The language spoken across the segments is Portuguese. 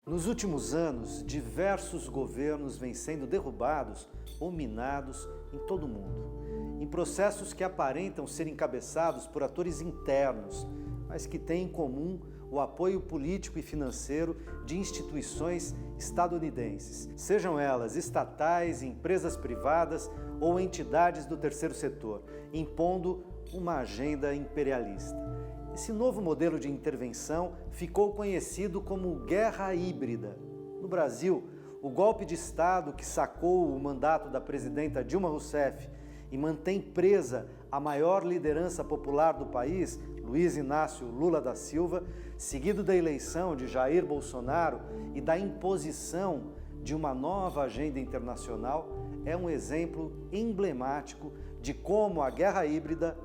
Nos últimos anos, diversos governos vêm sendo derrubados ou minados em todo o mundo, em processos que aparentam ser encabeçados por atores internos, mas que têm em comum o apoio político e financeiro de instituições estadunidenses, sejam elas estatais, empresas privadas ou entidades do terceiro setor, impondo uma agenda imperialista. Esse novo modelo de intervenção ficou conhecido como guerra híbrida. No Brasil, o golpe de Estado que sacou o mandato da presidenta Dilma Rousseff e mantém presa a maior liderança popular do país, Luiz Inácio Lula da Silva, seguido da eleição de Jair Bolsonaro e da imposição de uma nova agenda internacional, é um exemplo emblemático de como a guerra híbrida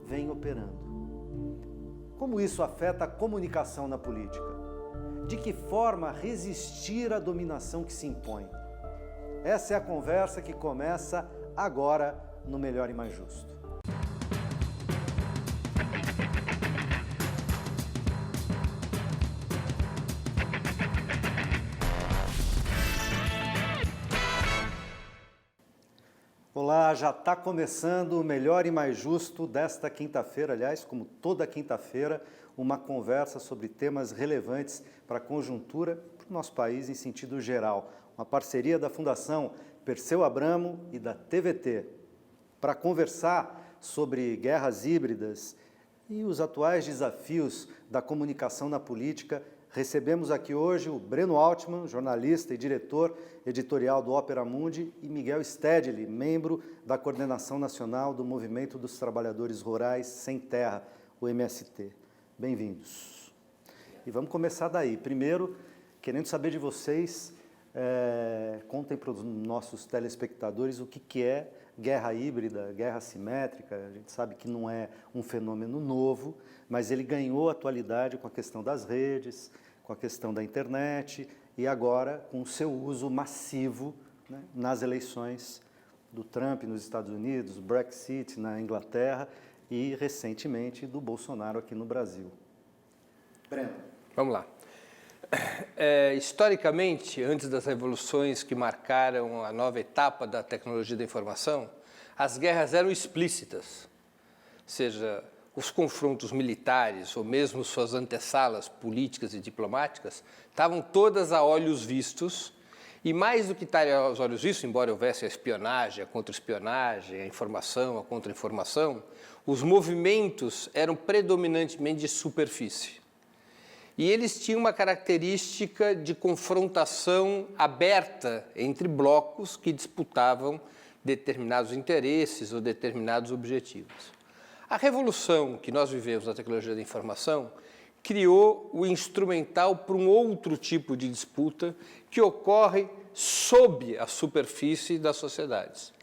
vem operando. Como isso afeta a comunicação na política? De que forma resistir à dominação que se impõe? Essa é a conversa que começa agora no Melhor e Mais Justo. Olá, já está começando o Melhor e Mais Justo desta quinta-feira, aliás, como toda quinta-feira, uma conversa sobre temas relevantes para a conjuntura para o nosso país em sentido geral. Uma parceria da Fundação Perseu Abramo e da TVT. Para conversar sobre guerras híbridas e os atuais desafios da comunicação na política, recebemos aqui hoje o Breno Altman, jornalista e diretor editorial do Opera Mundi, e Miguel Stedley, membro da Coordenação Nacional do Movimento dos Trabalhadores Rurais Sem Terra, o MST. Bem-vindos. E vamos começar daí. Primeiro, querendo saber de vocês, contem para os nossos telespectadores o que é guerra híbrida, guerra assimétrica. A gente sabe que não é um fenômeno novo, mas ele ganhou atualidade com a questão das redes, com a questão da internet e agora com o seu uso massivo, né, nas eleições do Trump nos Estados Unidos, Brexit na Inglaterra e recentemente do Bolsonaro aqui no Brasil. Breno. Vamos lá. Historicamente, antes das revoluções que marcaram a nova etapa da tecnologia da informação, as guerras eram explícitas, seja os confrontos militares ou mesmo suas antessalas políticas e diplomáticas estavam todas a olhos vistos e mais do que estarem aos olhos vistos, embora houvesse a espionagem, a contra-espionagem, a informação, a contra-informação, os movimentos eram predominantemente de superfície. E eles tinham uma característica de confrontação aberta entre blocos que disputavam determinados interesses ou determinados objetivos. A revolução que nós vivemos na tecnologia da informação criou o instrumental para um outro tipo de disputa que ocorre sob a superfície das sociedades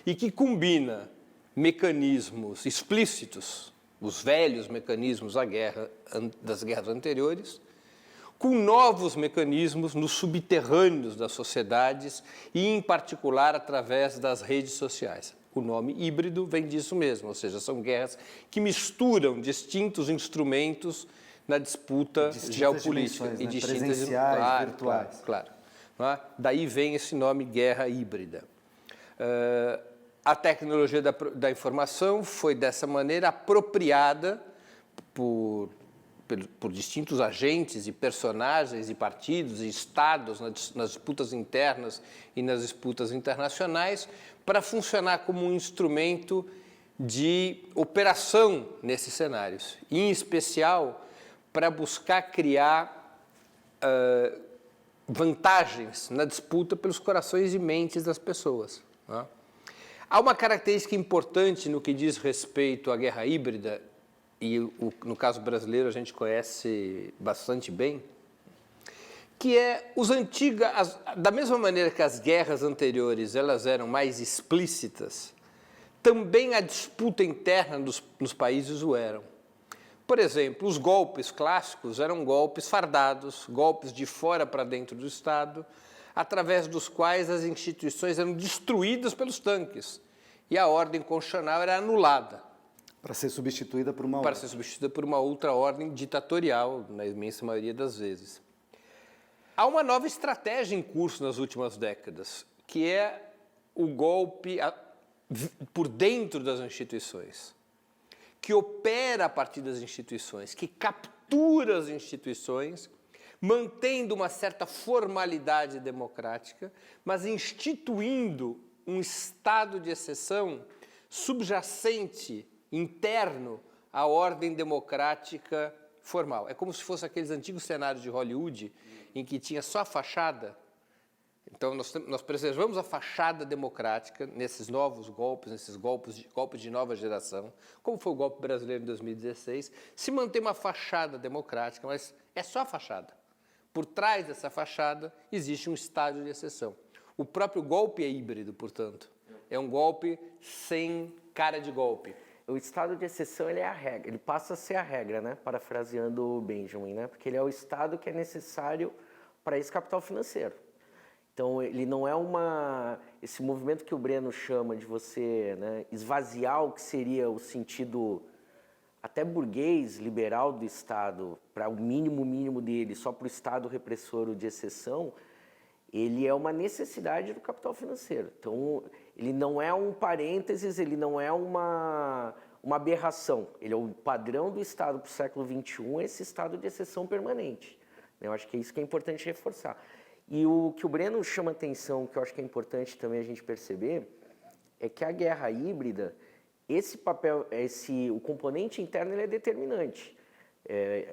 e que combina mecanismos explícitos, os velhos mecanismos das guerras anteriores, com novos mecanismos nos subterrâneos das sociedades e, em particular, através das redes sociais. O nome híbrido vem disso mesmo, ou seja, são guerras que misturam distintos instrumentos na disputa geopolítica. E distintas presenciais, virtuais. Claro. Daí vem esse nome guerra híbrida. A tecnologia da informação foi, dessa maneira, apropriada por distintos agentes e personagens e partidos e estados nas disputas internas e nas disputas internacionais para funcionar como um instrumento de operação nesses cenários, e, em especial, para buscar criar vantagens na disputa pelos corações e mentes das pessoas. Né? Há uma característica importante no que diz respeito à guerra híbrida, e no caso brasileiro a gente conhece bastante bem, que é da mesma maneira que as guerras anteriores elas eram mais explícitas, também a disputa interna nos países o eram. Por exemplo, os golpes clássicos eram golpes fardados, golpes de fora para dentro do Estado, através dos quais as instituições eram destruídas pelos tanques e a ordem constitucional era anulada. Para ser substituída por uma outra. Para ser substituída por uma outra ordem ditatorial, na imensa maioria das vezes. Há uma nova estratégia em curso nas últimas décadas, que é o golpe por dentro das instituições, que opera a partir das instituições, que captura as instituições, mantendo uma certa formalidade democrática, mas instituindo um estado de exceção subjacente, interno, à ordem democrática formal. É como se fosse aqueles antigos cenários de Hollywood, em que tinha só a fachada. Então, nós preservamos a fachada democrática nesses novos golpes, nesses golpes de nova geração, como foi o golpe brasileiro em 2016. Se mantém uma fachada democrática, mas é só a fachada. Por trás dessa fachada existe um estado de exceção. O próprio golpe é híbrido, portanto. É um golpe sem cara de golpe. O estado de exceção, ele é a regra, ele passa a ser a regra, né? Parafraseando o Benjamin, né? Porque ele é o estado que é necessário para esse capital financeiro. Então, ele não é esse movimento que o Breno chama de você, né, esvaziar o que seria o sentido até burguês, liberal do Estado, para o mínimo dele, só para o Estado repressor ou de exceção, ele é uma necessidade do capital financeiro. Então, ele não é um parênteses, ele não é uma aberração. Ele é o padrão do Estado para o século XXI, esse estado de exceção permanente. Eu acho que é isso que é importante reforçar. E o que o Breno chama atenção, que eu acho que é importante também a gente perceber, é que a guerra híbrida, esse papel, o componente interno ele é determinante.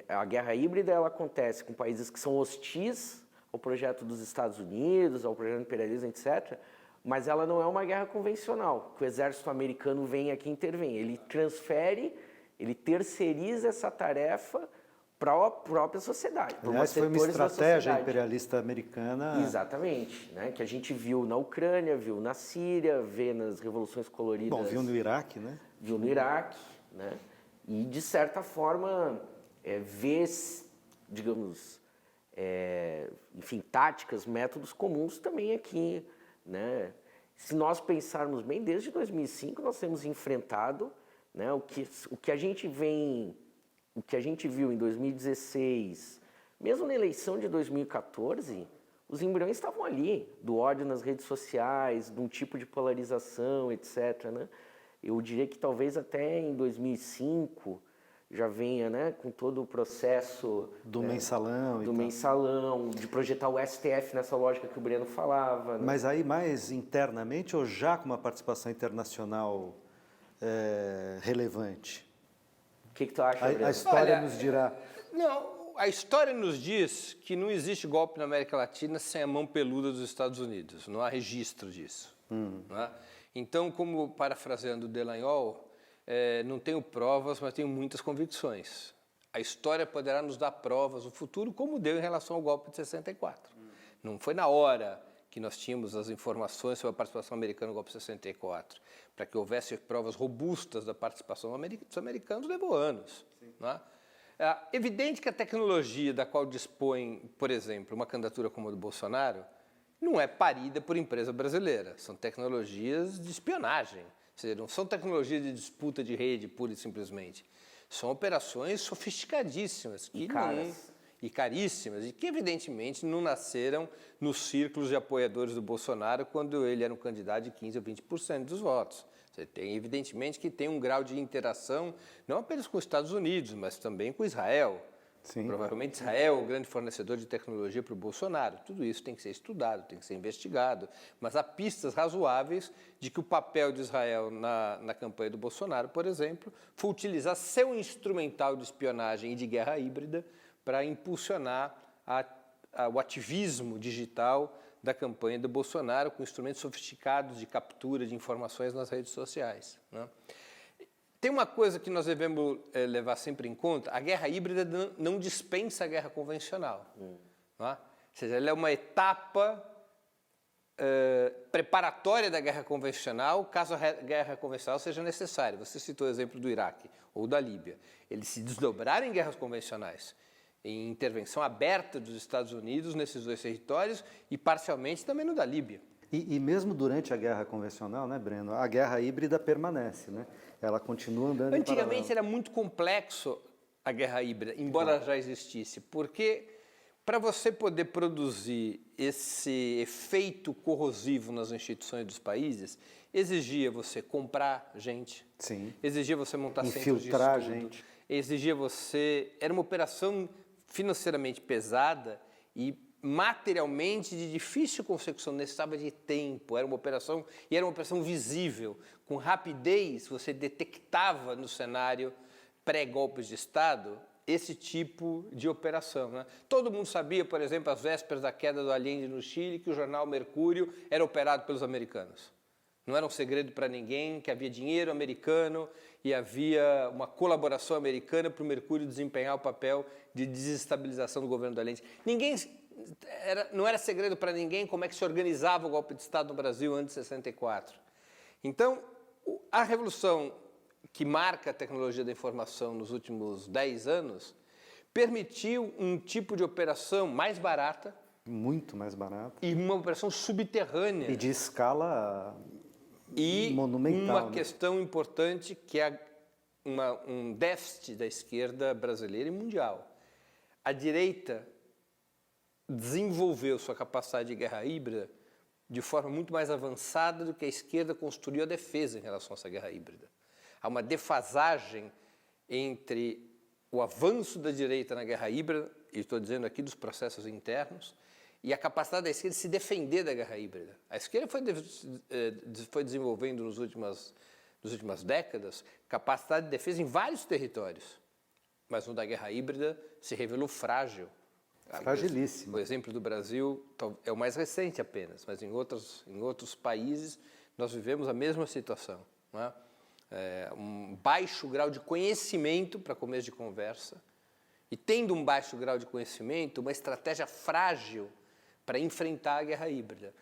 A guerra híbrida ela acontece com países que são hostis ao projeto dos Estados Unidos, ao projeto imperialismo, etc., mas ela não é uma guerra convencional, que o exército americano vem aqui e intervém. Ele transfere, ele terceiriza essa tarefa para a própria sociedade. Aliás, foi uma estratégia imperialista americana. Exatamente, né? Que a gente viu na Ucrânia, viu na Síria, vê nas revoluções coloridas. Bom, viu no Iraque, né? Viu no Iraque, né? E, de certa forma, vê, digamos, enfim, táticas, métodos comuns também aqui, né? Se nós pensarmos bem, desde 2005 nós temos enfrentado, né, o que a gente viu em 2016, mesmo na eleição de 2014, os embriões estavam ali, do ódio nas redes sociais, de um tipo de polarização, etc., né? Eu diria que talvez até em 2005 já venha, né, com todo o processo do mensalão, de projetar o STF nessa lógica que o Breno falava. Né? Mas aí mais internamente ou já com uma participação internacional relevante? O que tu acha, Breno? A história nos dirá. Não, a história nos diz que não existe golpe na América Latina sem a mão peluda dos Estados Unidos. Não há registro disso. Não é? Então, como parafraseando Dallagnol, não tenho provas, mas tenho muitas convicções. A história poderá nos dar provas no futuro, como deu em relação ao golpe de 64. Não foi na hora que nós tínhamos as informações sobre a participação americana no golpe de 64. Para que houvesse provas robustas da participação dos americanos, levou anos. Não é? É evidente que a tecnologia da qual dispõe, por exemplo, uma candidatura como a do Bolsonaro, não é parida por empresa brasileira. São tecnologias de espionagem. Ou seja, não são tecnologias de disputa de rede, pura e simplesmente. São operações sofisticadíssimas. E caríssimas, e que evidentemente não nasceram nos círculos de apoiadores do Bolsonaro quando ele era um candidato de 15% ou 20% dos votos. Você tem, evidentemente, que tem um grau de interação não apenas com os Estados Unidos, mas também com Israel. Sim. Provavelmente Israel é o grande fornecedor de tecnologia para o Bolsonaro. Tudo isso tem que ser estudado, tem que ser investigado, mas há pistas razoáveis de que o papel de Israel na campanha do Bolsonaro, por exemplo, foi utilizar seu instrumental de espionagem e de guerra híbrida para impulsionar o ativismo digital da campanha do Bolsonaro com instrumentos sofisticados de captura de informações nas redes sociais. Né? Tem uma coisa que nós devemos levar sempre em conta: a guerra híbrida não dispensa a guerra convencional. Não é? Ou seja, ela é uma etapa preparatória da guerra convencional, caso a guerra convencional seja necessária. Você citou o exemplo do Iraque ou da Líbia. Eles se desdobraram em guerras convencionais, em intervenção aberta dos Estados Unidos nesses dois territórios e parcialmente também no da Líbia. E mesmo durante a guerra convencional, né, Breno, a guerra híbrida permanece, né? Ela continua andando em paralelo. Antigamente era muito complexo a guerra híbrida, embora já existisse, porque Para você poder produzir esse efeito corrosivo nas instituições dos países, exigia você comprar gente, Sim. exigia você montar centros de Infiltrar estudo, gente. exigia você... Era uma operação financeiramente pesada e materialmente de difícil consecução, necessitava de tempo, era uma operação visível, com rapidez você detectava no cenário pré-golpes de Estado esse tipo de operação. Né? Todo mundo sabia, por exemplo, às vésperas da queda do Allende no Chile, que o jornal Mercúrio era operado pelos americanos. Não era um segredo para ninguém que havia dinheiro americano e havia uma colaboração americana para o Mercúrio desempenhar o papel de desestabilização do governo do Allende. Não era segredo para ninguém como é que se organizava o golpe de Estado no Brasil antes de 64. Então, a revolução que marca a tecnologia da informação nos últimos 10 anos permitiu um tipo de operação mais barata. Muito mais barata. E uma operação subterrânea. E de escala e monumental. Uma questão importante que é um déficit da esquerda brasileira e mundial. A direita desenvolveu sua capacidade de guerra híbrida de forma muito mais avançada do que a esquerda construiu a defesa em relação a essa guerra híbrida. Há uma defasagem entre o avanço da direita na guerra híbrida, e estou dizendo aqui dos processos internos, e a capacidade da esquerda de se defender da guerra híbrida. A esquerda foi desenvolvendo nas últimas décadas capacidade de defesa em vários territórios, mas no da guerra híbrida se revelou frágil. Fragilíssimo. O exemplo do Brasil é o mais recente apenas, mas em outros países nós vivemos a mesma situação. Não é? Um baixo grau de conhecimento para começo de conversa, e tendo um baixo grau de conhecimento, uma estratégia frágil para enfrentar a guerra híbrida.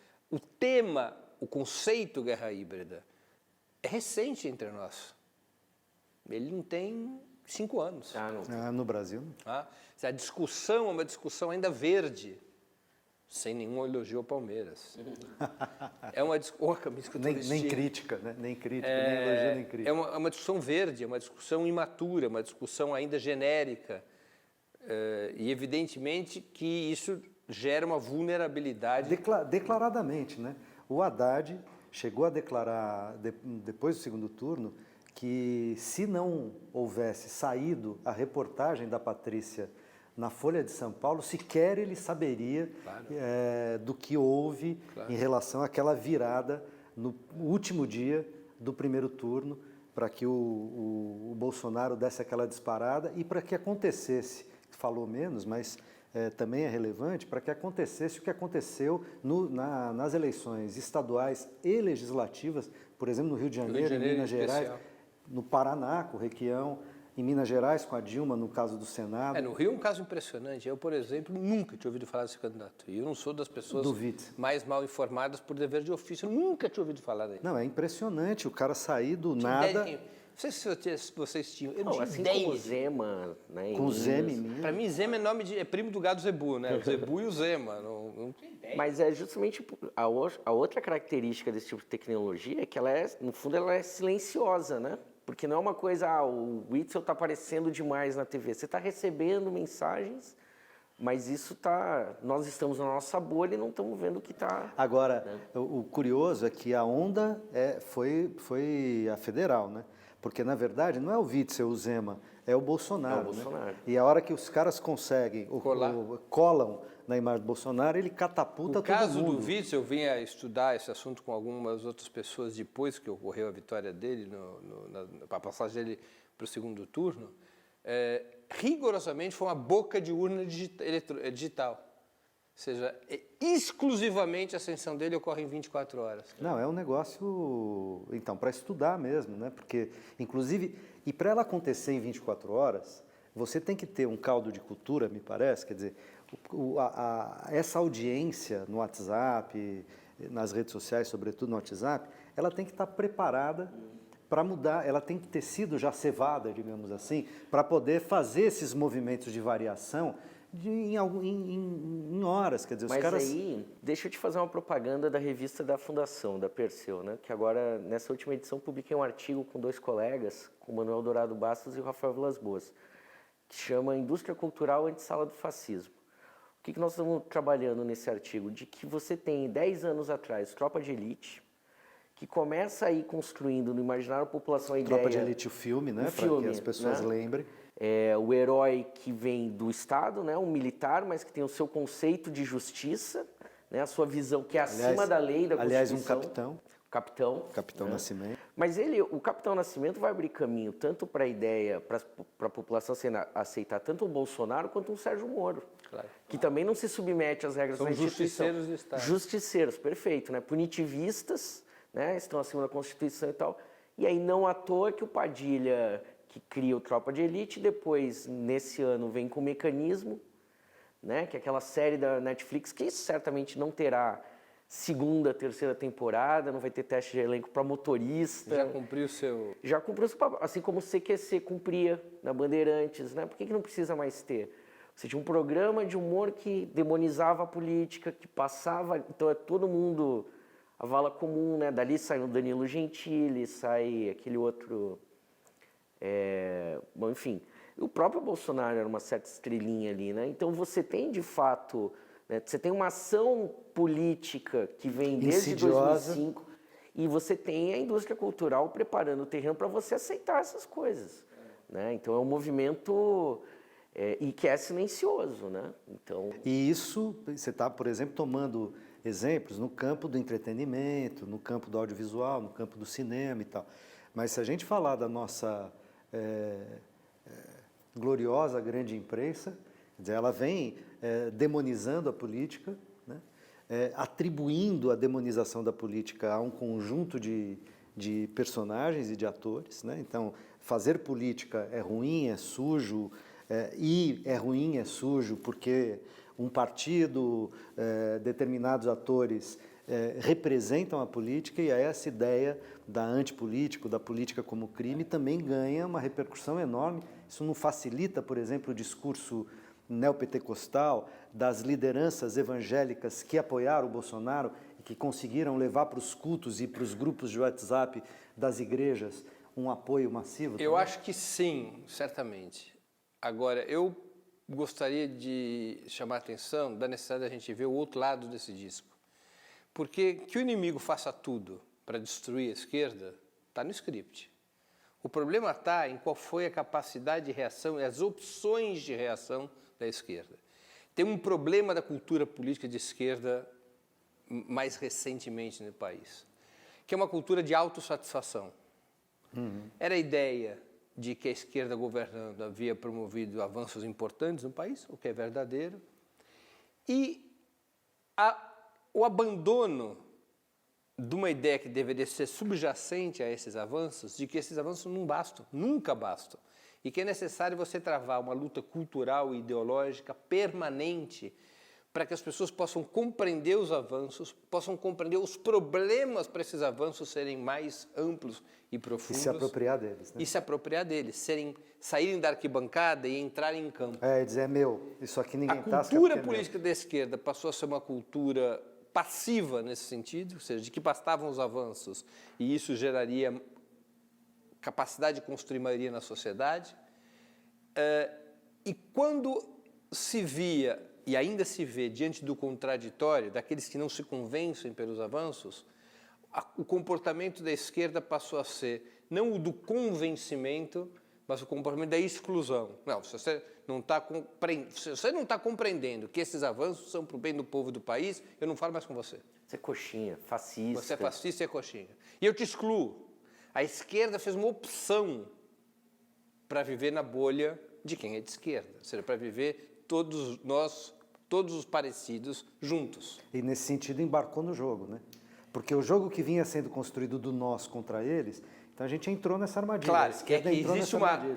O conceito guerra híbrida é recente entre nós. Ele não tem 5 anos. No Brasil. A discussão é uma discussão ainda verde, sem nenhum elogio ao Palmeiras. É uma discussão... Nem crítica, né? Nem crítica, nem elogio, nem crítica. É uma discussão verde, é uma discussão imatura, uma discussão ainda genérica. E evidentemente que isso gera uma vulnerabilidade. Declaradamente, né? O Haddad chegou a declarar, depois do segundo turno, que se não houvesse saído a reportagem da Patrícia na Folha de São Paulo, sequer ele saberia do que houve em relação àquela virada no último dia do primeiro turno, para que o Bolsonaro desse aquela disparada e para que acontecesse, falou menos, mas também é relevante, para que acontecesse o que aconteceu nas eleições estaduais e legislativas, por exemplo, no Rio de Janeiro, em Minas Gerais, no Paraná, com o Requião, em Minas Gerais, com a Dilma, no caso do Senado. No Rio é um caso impressionante. Eu, por exemplo, nunca tinha ouvido falar desse candidato. E eu não sou das pessoas mais mal informadas por dever de ofício. Eu nunca tinha ouvido falar dele. Não, é impressionante o cara sair do nada. Não sei se vocês tinham. Eu não tinha assim ideia. Com o Zema, né? Com o Zema em Minas. Para mim, Zema é primo do gado Zebu, né? O Zebu e o Zema. Não tem ideia. Mas é justamente a outra característica desse tipo de tecnologia é que ela no fundo, ela é silenciosa, né? Porque não é uma coisa, o Witzel está aparecendo demais na TV. Você está recebendo mensagens, mas nós estamos na nossa bolha e não estamos vendo o que está... Agora, né? O curioso é que a onda foi a federal, né? Porque, na verdade, não é o Witzel, o Zema, é o Bolsonaro. Né? E a hora que os caras conseguem, colam na imagem do Bolsonaro, ele catapulta todo mundo. O caso do Witzel, eu vim a estudar esse assunto com algumas outras pessoas depois que ocorreu a vitória dele, a passagem dele para o segundo turno, rigorosamente foi uma boca de urna digital. Ou seja, exclusivamente a ascensão dele ocorre em 24 horas. Não, é um negócio, então, para estudar mesmo, né? Porque, inclusive, e para ela acontecer em 24 horas, você tem que ter um caldo de cultura, me parece, quer dizer, essa audiência no WhatsApp, nas redes sociais, sobretudo no WhatsApp, ela tem que estar preparada para mudar, ela tem que ter sido já cevada, digamos assim, para poder fazer esses movimentos de variação em horas, quer dizer, os caras... Mas aí, deixa eu te fazer uma propaganda da revista da Fundação, da Perseu, né? Que agora, nessa última edição, publiquei um artigo com 2 colegas, com o Manuel Dourado Bastos e o Rafael Vilas Boas, que chama Indústria Cultural Antessala do Fascismo. O que nós estamos trabalhando nesse artigo? De que você tem 10 anos atrás Tropa de Elite, que começa a ir construindo no imaginário da população a ideia... Tropa de Elite, o filme, né? Para que as pessoas lembrem. É o herói que vem do Estado, né? Um militar, mas que tem o seu conceito de justiça, né? A sua visão que é acima da lei, da Constituição. Aliás, um capitão. Capitão né? Nascimento. Mas o Capitão Nascimento vai abrir caminho tanto para a ideia, para a população aceitar tanto o Bolsonaro quanto o Sérgio Moro. Claro. Que também não se submete às regras da Constituição. Justiceiros do Estado. Justiceiros, perfeito, né? Punitivistas, né? Estão acima da Constituição e tal. E aí não à toa que o Padilha, que cria o Tropa de Elite, depois, nesse ano, vem com o Mecanismo, né? Que é aquela série da Netflix, que certamente não terá segunda, terceira temporada, não vai ter teste de elenco para motorista. Já cumpriu o seu... Já cumpriu o seu papel, assim como o CQC cumpria na Bandeirantes, né? Por que não precisa mais ter? Você tinha um programa de humor que demonizava a política, que passava... Então é todo mundo a vala comum, né? Dali sai o Danilo Gentili, sai aquele outro... Bom, enfim, o próprio Bolsonaro era uma certa estrelinha ali, né? Então você tem, de fato... Você tem uma ação política que vem desde insidiosa. 2005 e você tem a indústria cultural preparando o terreno para você aceitar essas coisas. Né? Então é um movimento e que é silencioso. Né? Então... E isso, você está, por exemplo, tomando exemplos no campo do entretenimento, no campo do audiovisual, no campo do cinema e tal. Mas se a gente falar da nossa gloriosa grande imprensa, quer dizer, ela vem demonizando a política, né? Atribuindo a demonização da política a um conjunto de personagens e de atores, né? Então, fazer política é ruim, é sujo, e é ruim, é sujo, porque um partido, determinados atores representam a política, e essa ideia da antipolítico, da política como crime, também ganha uma repercussão enorme. Isso não facilita, por exemplo, o discurso neopentecostal das lideranças evangélicas que apoiaram o Bolsonaro e que conseguiram levar para os cultos e para os grupos de WhatsApp das igrejas um apoio massivo? Eu acho que sim, certamente. Agora, eu gostaria de chamar a atenção da necessidade da gente ver o outro lado desse disco. Porque que o inimigo faça tudo para destruir a esquerda está no script. O problema está em qual foi a capacidade de reação e as opções de reação da esquerda. Tem um problema da cultura política de esquerda mais recentemente no país, que é uma cultura de autossatisfação. Era a ideia de que a esquerda governando havia promovido avanços importantes no país, o que é verdadeiro, e o abandono de uma ideia que deveria ser subjacente a esses avanços, de que esses avanços não bastam, nunca bastam, e que é necessário você travar uma luta cultural e ideológica permanente para que as pessoas possam compreender os avanços, possam compreender os problemas para esses avanços serem mais amplos e profundos. E se apropriar deles. Né? E se apropriar deles, saírem da arquibancada e entrarem em campo. Dizer, é meu, isso aqui ninguém tasca. A cultura política da esquerda passou a ser uma cultura passiva nesse sentido, ou seja, de que bastavam os avanços e isso geraria capacidade de construir maioria na sociedade. E quando se via, e ainda se vê, diante do contraditório, daqueles que não se convencem pelos avanços, o comportamento da esquerda passou a ser não o do convencimento, mas o comportamento da exclusão. Não, se você não está compreendendo que esses avanços são para o bem do povo do país, eu não falo mais com você. Você é coxinha, fascista. Você é fascista e é coxinha. E eu te excluo. A esquerda fez uma opção para viver na bolha de quem é de esquerda, ou seja, para viver todos nós, todos os parecidos, juntos. E nesse sentido embarcou no jogo, né? Porque o jogo que vinha sendo construído do nós contra eles, então a gente entrou nessa armadilha. Claro,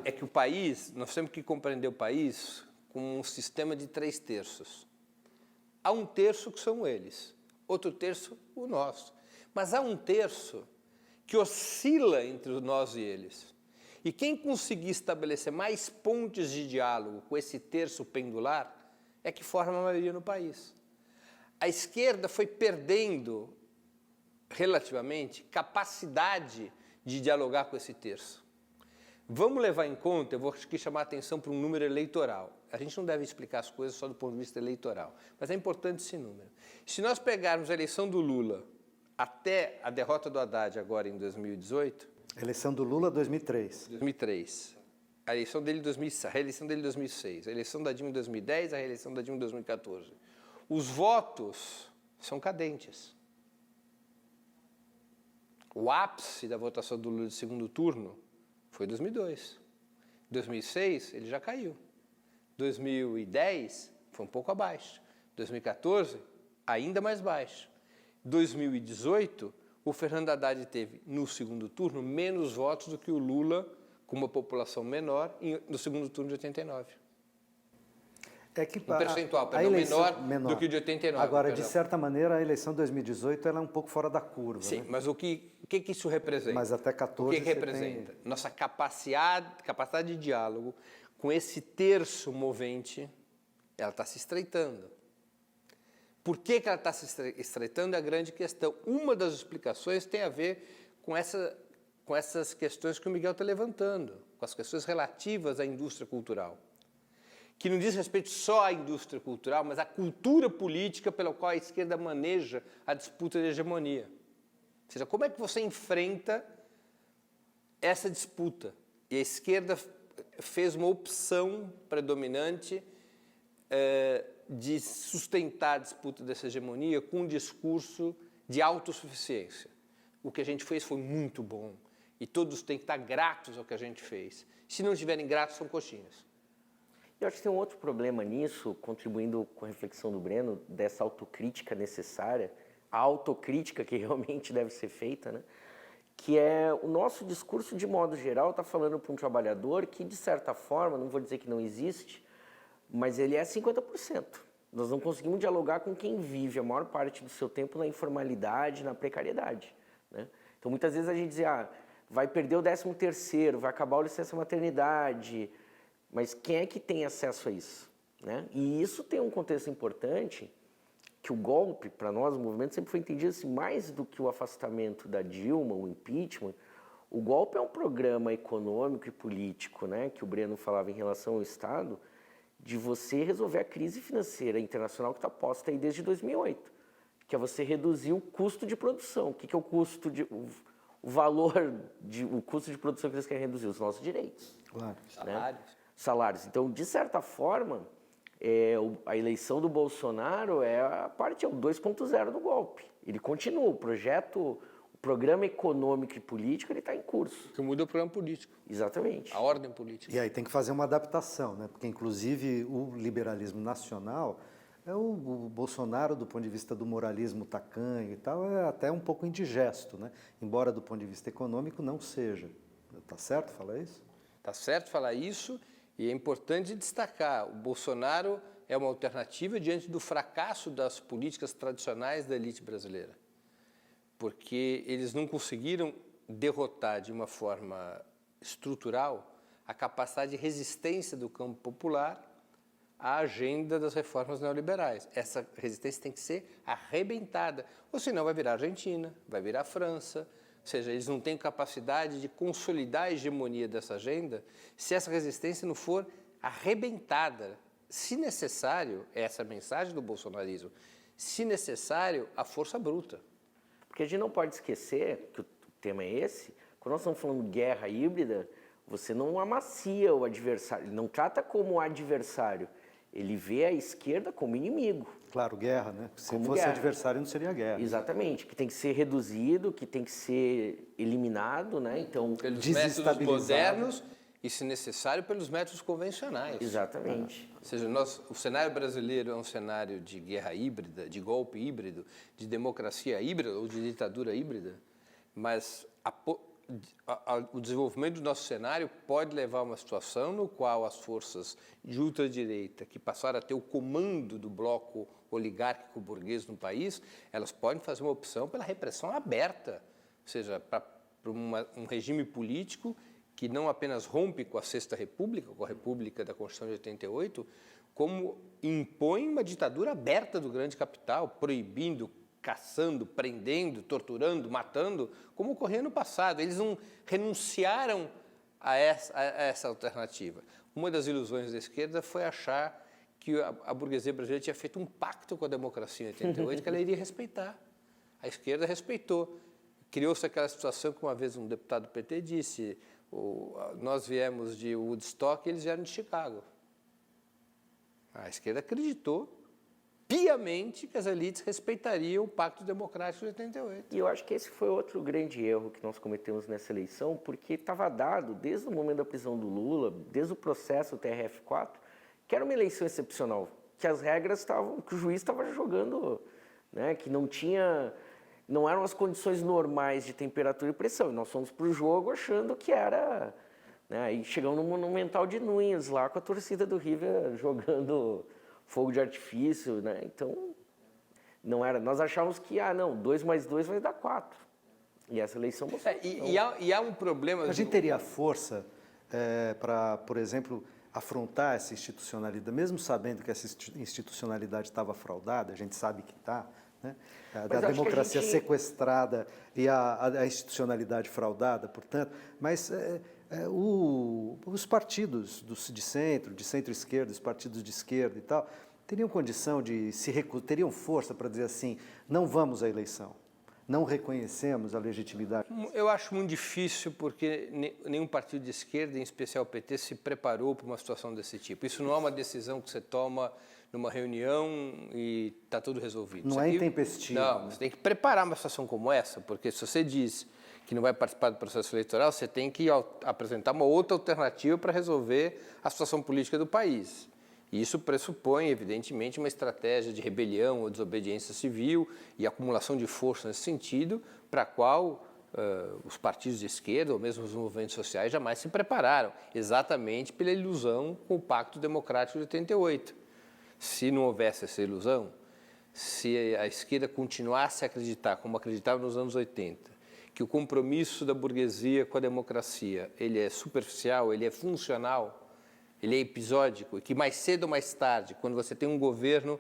é que o país, nós temos que compreender o país como um sistema de 3 terços. Há um terço que são eles, outro terço o nosso. Mas há um terço que oscila entre o nós e eles. E quem conseguir estabelecer mais pontes de diálogo com esse terço pendular é que forma a maioria no país. A esquerda foi perdendo, relativamente, capacidade de dialogar com esse terço. Vamos levar em conta, eu vou aqui chamar a atenção para um número eleitoral. A gente não deve explicar as coisas só do ponto de vista eleitoral, mas é importante esse número. Se nós pegarmos a eleição do Lula até a derrota do Haddad agora em 2018... Eleição do Lula 2003. 2003. A eleição dele em 2006, a reeleição dele em 2006, a eleição da Dilma em 2010, a reeleição da Dilma em 2014. Os votos são cadentes. O ápice da votação do Lula de segundo turno foi 2002. 2006, ele já caiu. 2010, foi um pouco abaixo. 2014, ainda mais baixo. 2018, o Fernando Haddad teve, no segundo turno, menos votos do que o Lula, com uma população menor, no segundo turno de 89. É que Em percentual, perdão, menor do que o de 89. Agora, perdão. de certa maneira, a eleição de 2018 ela é um pouco fora da curva. Sim, né? mas o que isso representa? Mas até 14 O que representa? Nossa capacidade de diálogo com esse terço movente, ela está se estreitando. Por que ela está se estreitando é a grande questão. Uma das explicações tem a ver com essas questões que o Miguel está levantando, com as questões relativas à indústria cultural, que não diz respeito só à indústria cultural, mas à cultura política pela qual a esquerda maneja a disputa de hegemonia. Ou seja, como é que você enfrenta essa disputa? E a esquerda fez uma opção predominante de sustentar a disputa dessa hegemonia com um discurso de autossuficiência. O que a gente fez foi muito bom e todos têm que estar gratos ao que a gente fez. Se não estiverem gratos, são coxinhas. Eu acho que tem um outro problema nisso, contribuindo com a reflexão do Breno, dessa autocrítica necessária, a autocrítica que realmente deve ser feita, né? Que é o nosso discurso, de modo geral, está falando para um trabalhador que, de certa forma, não vou dizer que não existe, mas ele é 50%. Nós não conseguimos dialogar com quem vive a maior parte do seu tempo na informalidade, na precariedade, né? Então, muitas vezes a gente diz, vai perder o 13º, vai acabar a licença-maternidade, mas quem é que tem acesso a isso, né? E isso tem um contexto importante, que o golpe, para nós, o movimento, sempre foi entendido assim, mais do que o afastamento da Dilma, o impeachment. O golpe é um programa econômico e político, né, que o Breno falava em relação ao Estado, de você resolver a crise financeira internacional que está posta aí desde 2008, que é você reduzir o custo de produção. O que é o custo de... o custo de produção que eles querem reduzir? Os nossos direitos. Claro. Salários. Né? Salários. Então, de certa forma, a eleição do Bolsonaro é o 2.0 do golpe. Ele continua, o programa econômico e político, ele está em curso. Que muda o programa político. Exatamente. A ordem política. E aí tem que fazer uma adaptação, né? Porque, inclusive, o liberalismo nacional, o Bolsonaro, do ponto de vista do moralismo tacanho e tal, é até um pouco indigesto, né? Embora, do ponto de vista econômico, não seja. Tá certo falar isso? Tá certo falar isso. E é importante destacar, o Bolsonaro é uma alternativa diante do fracasso das políticas tradicionais da elite brasileira, porque eles não conseguiram derrotar de uma forma estrutural a capacidade de resistência do campo popular à agenda das reformas neoliberais. Essa resistência tem que ser arrebentada, ou senão vai virar Argentina, vai virar França. Ou seja, eles não têm capacidade de consolidar a hegemonia dessa agenda se essa resistência não for arrebentada. Se necessário, essa é a mensagem do bolsonarismo, se necessário, a força bruta. Porque a gente não pode esquecer que o tema é esse, quando nós estamos falando de guerra híbrida, você não amacia o adversário, ele não trata como adversário, ele vê a esquerda como inimigo. Claro, guerra, né? Se Como fosse guerra. adversário, não seria guerra. Exatamente, que tem que ser reduzido, que tem que ser eliminado, né? Então, Pelos métodos Desestabilizado. modernos e, se necessário, pelos métodos convencionais. exatamente. Ou seja, o cenário brasileiro é um cenário de guerra híbrida, de golpe híbrido, de democracia híbrida ou de ditadura híbrida, mas o desenvolvimento do nosso cenário pode levar a uma situação no qual as forças de ultradireita, que passaram a ter o comando do bloco oligárquico burguês no país, elas podem fazer uma opção pela repressão aberta, ou seja, para um regime político que não apenas rompe com a Sexta República, com a República da Constituição de 88, como impõe uma ditadura aberta do grande capital, proibindo, caçando, prendendo, torturando, matando, como ocorria no passado. Eles não renunciaram a essa alternativa. Uma das ilusões da esquerda foi achar que a burguesia brasileira tinha feito um pacto com a democracia em 88 que ela iria respeitar. A esquerda respeitou. Criou-se aquela situação que uma vez um deputado do PT disse, nós viemos de Woodstock e eles vieram de Chicago. A esquerda acreditou piamente que as elites respeitariam o Pacto Democrático de 88. E eu acho que esse foi outro grande erro que nós cometemos nessa eleição, porque estava dado, desde o momento da prisão do Lula, desde o processo TRF4, que era uma eleição excepcional, que as regras estavam, que o juiz estava jogando, né, que não eram as condições normais de temperatura e pressão. E nós fomos para o jogo achando que era, né, e chegamos no Monumental de Núñez lá com a torcida do River jogando fogo de artifício, né? Então, não era. Nós achávamos que, 2 mais 2 vai dar 4. E essa eleição mostrou. E há um problema... A gente teria força para, por exemplo, afrontar essa institucionalidade, mesmo sabendo que essa institucionalidade estava fraudada, a gente sabe que está, né? A democracia sequestrada e a institucionalidade fraudada, portanto, mas os partidos de centro-esquerda, os partidos de esquerda e tal, teriam condição teriam força para dizer assim, não vamos à eleição, não reconhecemos a legitimidade? Eu acho muito difícil porque nenhum partido de esquerda, em especial o PT, se preparou para uma situação desse tipo. Isso não é uma decisão que você toma numa reunião e está tudo resolvido. Não é intempestivo. Não, você tem que preparar uma situação como essa, porque se você diz que não vai participar do processo eleitoral, você tem que apresentar uma outra alternativa para resolver a situação política do país. E isso pressupõe, evidentemente, uma estratégia de rebelião ou desobediência civil e acumulação de força nesse sentido, para a qual os partidos de esquerda ou mesmo os movimentos sociais jamais se prepararam, exatamente pela ilusão com o Pacto Democrático de 88. Se não houvesse essa ilusão, se a esquerda continuasse a acreditar, como acreditava nos anos 80, que o compromisso da burguesia com a democracia, ele é superficial, ele é funcional, ele é episódico, e que mais cedo ou mais tarde, quando você tem um governo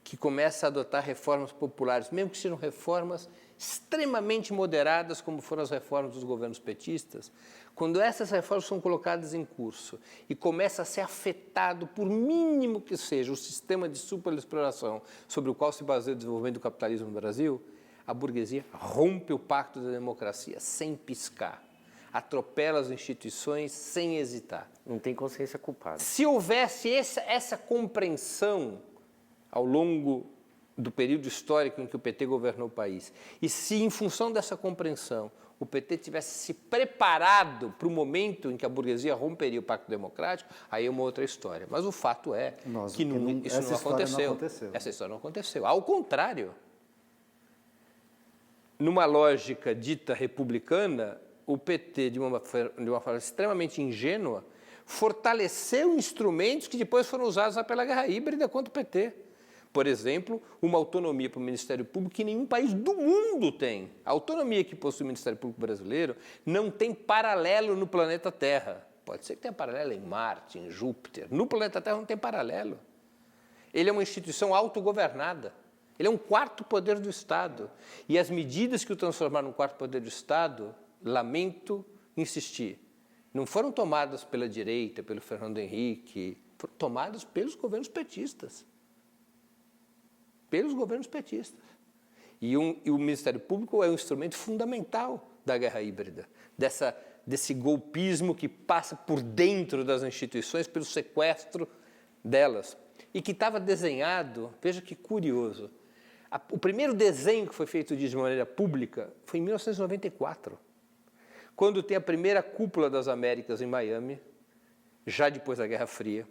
que começa a adotar reformas populares, mesmo que sejam reformas extremamente moderadas, como foram as reformas dos governos petistas, quando essas reformas são colocadas em curso e começa a ser afetado, por mínimo que seja, o sistema de superexploração sobre o qual se baseia o desenvolvimento do capitalismo no Brasil, a burguesia rompe o pacto da democracia sem piscar, atropela as instituições sem hesitar. Não tem consciência culpada. Se houvesse essa compreensão ao longo do período histórico em que o PT governou o país, e se, em função dessa compreensão, o PT tivesse se preparado para o momento em que a burguesia romperia o Pacto Democrático, aí é uma outra história. Mas o fato é que isso não aconteceu. Essa história não aconteceu. Ao contrário, numa lógica dita republicana, o PT, de uma forma extremamente ingênua, fortaleceu instrumentos que depois foram usados pela guerra híbrida contra o PT. Por exemplo, uma autonomia para o Ministério Público que nenhum país do mundo tem. A autonomia que possui o Ministério Público brasileiro não tem paralelo no planeta Terra. Pode ser que tenha paralelo em Marte, em Júpiter. No planeta Terra não tem paralelo. Ele é uma instituição autogovernada. Ele é um quarto poder do Estado. E as medidas que o transformaram num quarto poder do Estado, lamento insistir, não foram tomadas pela direita, pelo Fernando Henrique, foram tomadas pelos governos petistas. Pelos governos petistas. E o Ministério Público é um instrumento fundamental da guerra híbrida, desse golpismo que passa por dentro das instituições, pelo sequestro delas. E que estava desenhado, veja que curioso, o primeiro desenho que foi feito de maneira pública foi em 1994, quando tem a primeira cúpula das Américas em Miami, já depois da Guerra Fria,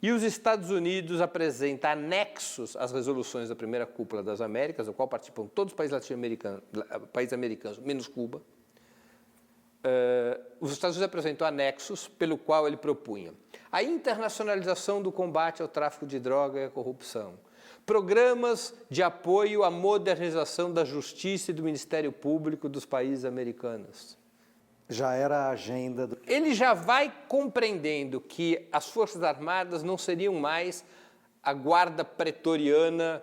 e os Estados Unidos apresentam anexos às resoluções da primeira cúpula das Américas, do qual participam todos os países latino-americanos, países americanos, menos Cuba. Os Estados Unidos apresentou anexos pelo qual ele propunha a internacionalização do combate ao tráfico de droga e à corrupção, programas de apoio à modernização da justiça e do Ministério Público dos países americanos. Já era a agenda do... Ele já vai compreendendo que as Forças Armadas não seriam mais a guarda pretoriana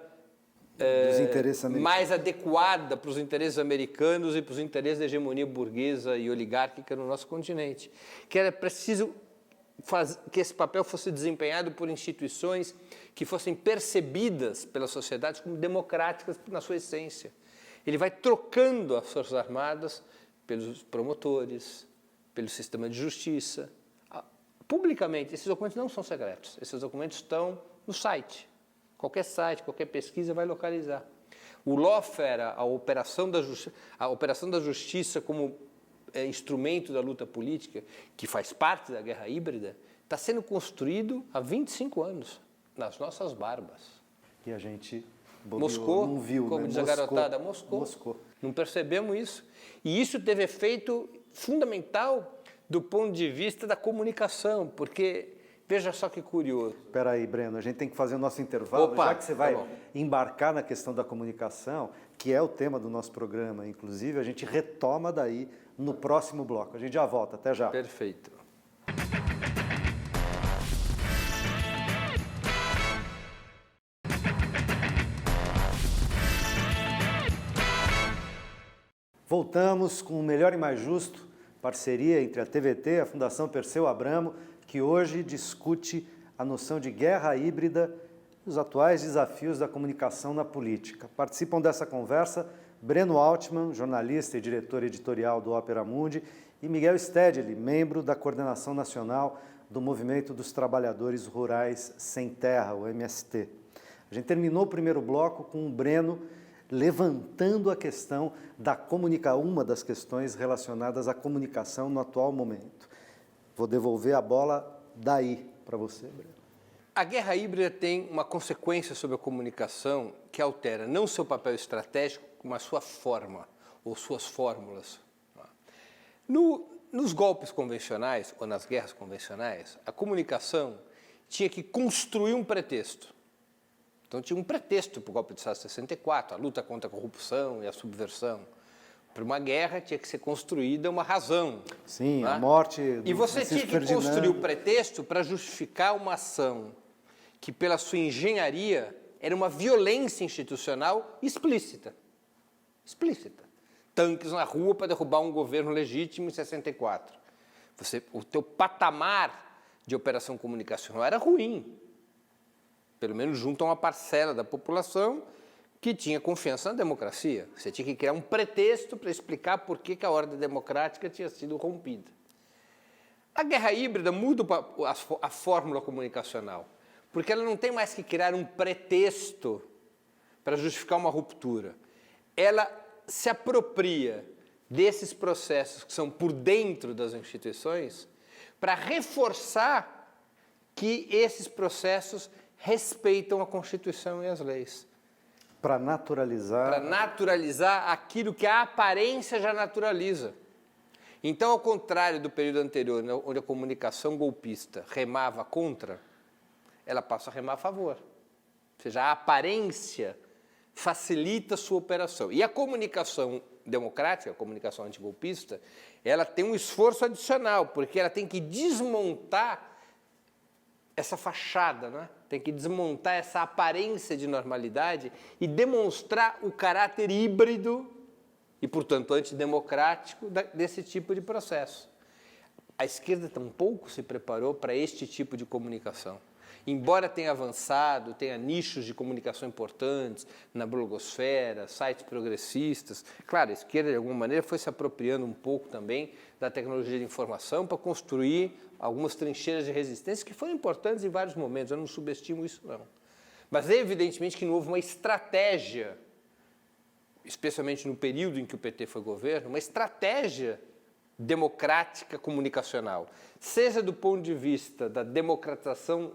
Dos interesses americanos. mais adequada para os interesses americanos e para os interesses da hegemonia burguesa e oligárquica no nosso continente. Que era preciso que esse papel fosse desempenhado por instituições que fossem percebidas pela sociedade como democráticas na sua essência. Ele vai trocando as Forças Armadas pelos promotores, pelo sistema de justiça. Publicamente, esses documentos não são secretos, esses documentos estão no site. Qualquer site, qualquer pesquisa vai localizar. O lawfare, a operação da justiça como instrumento da luta política, que faz parte da guerra híbrida, está sendo construído há 25 anos, nas nossas barbas. E a gente Moscou, não viu, como né? diz a garotada, Moscou. Não percebemos isso. E isso teve efeito fundamental do ponto de vista da comunicação, porque, veja só que curioso. Espera aí, Breno, a gente tem que fazer o nosso intervalo, Opa, já que você vai tá embarcar na questão da comunicação, que é o tema do nosso programa, inclusive, a gente retoma daí no próximo bloco. A gente já volta, até já. Perfeito. Voltamos com o Melhor e Mais Justo, parceria entre a TVT e a Fundação Perseu Abramo, que hoje discute a noção de guerra híbrida e os atuais desafios da comunicação na política. Participam dessa conversa Breno Altman, jornalista e diretor editorial do Opera Mundi, e Miguel Stedley, membro da Coordenação Nacional do Movimento dos Trabalhadores Rurais Sem Terra, o MST. A gente terminou o primeiro bloco com o Breno levantando a questão da comunicação, uma das questões relacionadas à comunicação no atual momento. Vou devolver a bola daí para você, Breno. A guerra híbrida tem uma consequência sobre a comunicação que altera não seu papel estratégico, como a sua forma ou suas fórmulas. Nos golpes convencionais ou nas guerras convencionais, a comunicação tinha que construir um pretexto. Então tinha um pretexto para o golpe de Estado de 64, a luta contra a corrupção e a subversão. Para uma guerra tinha que ser construída uma razão. Sim, a morte do E você Francisco tinha que Ferdinand. construir o pretexto para justificar uma ação que, pela sua engenharia, era uma violência institucional explícita. Explícita. Tanques na rua para derrubar um governo legítimo em 64. O teu patamar de operação comunicacional era ruim. Pelo menos junto a uma parcela da população que tinha confiança na democracia. Você tinha que criar um pretexto para explicar por que a ordem democrática tinha sido rompida. A guerra híbrida muda a fórmula comunicacional, porque ela não tem mais que criar um pretexto para justificar uma ruptura. Ela se apropria desses processos que são por dentro das instituições para reforçar que esses processos respeitam a Constituição e as leis. Para naturalizar. Para naturalizar aquilo que a aparência já naturaliza. Então, ao contrário do período anterior, onde a comunicação golpista remava contra, ela passa a remar a favor. Ou seja, a aparência facilita a sua operação. E a comunicação democrática, a comunicação antigolpista, ela tem um esforço adicional, porque ela tem que desmontar essa fachada, né? Tem que desmontar essa aparência de normalidade e demonstrar o caráter híbrido e, portanto, antidemocrático desse tipo de processo. A esquerda tampouco se preparou para este tipo de comunicação. Embora tenha avançado, tenha nichos de comunicação importantes na blogosfera, sites progressistas, claro, a esquerda, de alguma maneira, foi se apropriando um pouco também da tecnologia de informação para construir algumas trincheiras de resistência que foram importantes em vários momentos, eu não subestimo isso, não. Mas é evidentemente que não houve uma estratégia, especialmente no período em que o PT foi governo, uma estratégia democrática comunicacional, seja do ponto de vista da democratização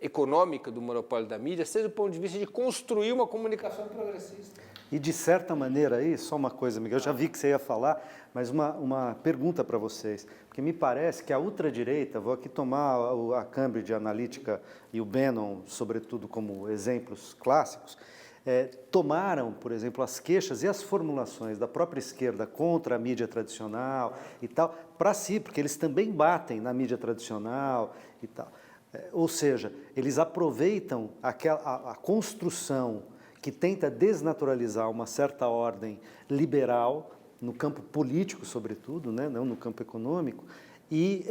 econômica do monopólio da mídia, seja do ponto de vista de construir uma comunicação progressista. E de certa maneira aí, só uma coisa, Miguel, eu já vi que você ia falar, mas uma pergunta para vocês, porque me parece que a ultradireita, vou aqui tomar a Cambridge Analytica e o Bannon, sobretudo, como exemplos clássicos, tomaram, por exemplo, as queixas e as formulações da própria esquerda contra a mídia tradicional e tal, para si, porque eles também batem na mídia tradicional e tal. Ou seja, eles aproveitam a construção que tenta desnaturalizar uma certa ordem liberal, no campo político, sobretudo, né? Não no campo econômico, e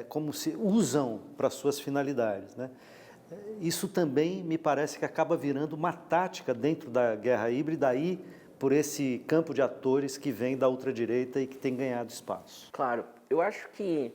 como se usam para suas finalidades, né? Isso também me parece que acaba virando uma tática dentro da guerra híbrida, aí por esse campo de atores que vem da ultradireita e que tem ganhado espaço. Claro, eu acho que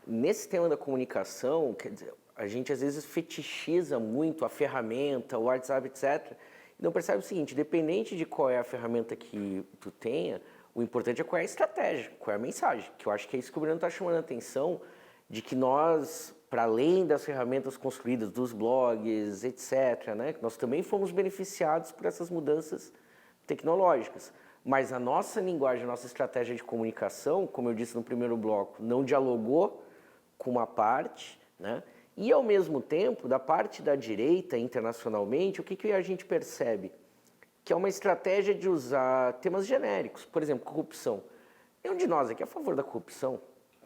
nesse tema da comunicação, quer dizer, a gente às vezes fetichiza muito a ferramenta, o WhatsApp, etc. E não percebe o seguinte, independente de qual é a ferramenta que tu tenha, o importante é qual é a estratégia, qual é a mensagem. Que eu acho que é isso que o Breno está chamando a atenção, de que nós, para além das ferramentas construídas, dos blogs, etc., né, que nós também fomos beneficiados por essas mudanças tecnológicas. Mas a nossa linguagem, a nossa estratégia de comunicação, como eu disse no primeiro bloco, não dialogou com uma parte, né? E, ao mesmo tempo, da parte da direita, internacionalmente, o que a gente percebe? Que é uma estratégia de usar temas genéricos, por exemplo, corrupção. Nenhum de nós aqui é a favor da corrupção,